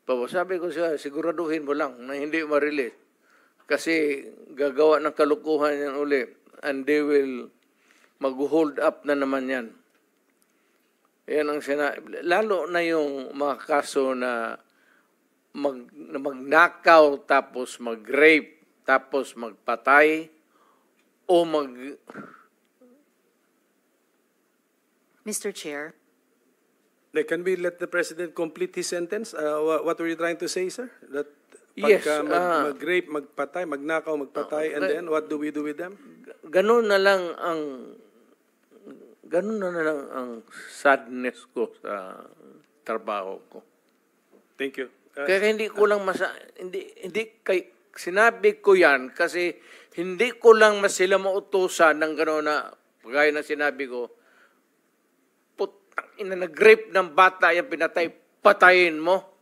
Sabi ko siya, siguraduhin mo lang na hindi ma-release. Kasi gagawa ng kalukuhan yan uli. And they will mag-hold up na naman yan. Yan ang lalo na yung mga kaso na magnakaw tapos mag-rape tapos magpatay o Mr. Chair. Can we let the President complete his sentence? What were you trying to say, sir? That Yes, mag-rape, magpatay, magnakaw, magpatay, and then what do we do with them? ganun na lang ang sadness ko sa trabaho ko. Thank you. Kaya hindi ko lang sinabi ko yan kasi hindi ko lang sila mautusan ng gano'n na gaya na sinabi ko, putang ina, nag-rape ng bata, yung pinatay, patayin mo.